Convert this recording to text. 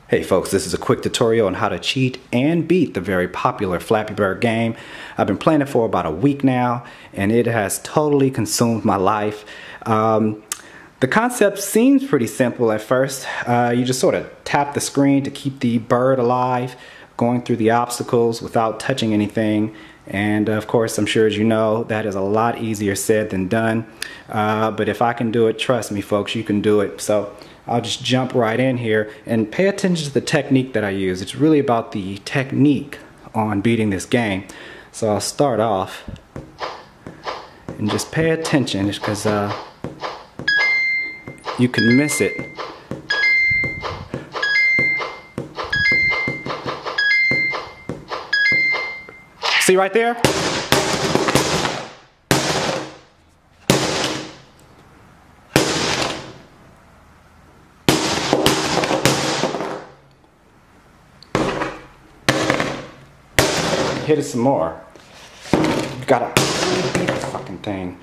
Hey folks, this is a quick tutorial on how to cheat and beat the very popular Flappy Bird game. I've been playing it for about a week now and it has totally consumed my life. The concept seems pretty simple at first. You just sort of tap the screen to keep the bird alive, going through the obstacles without touching anything. And of course, I'm sure as you know, that is a lot easier said than done. But if I can do it, trust me folks, you can do it. So I'll just jump right in here and pay attention to the technique that I use. It's really about the technique on beating this game. So I'll start off and just pay attention because you can miss it. See right there? Hit it some more. You gotta beat the fucking thing.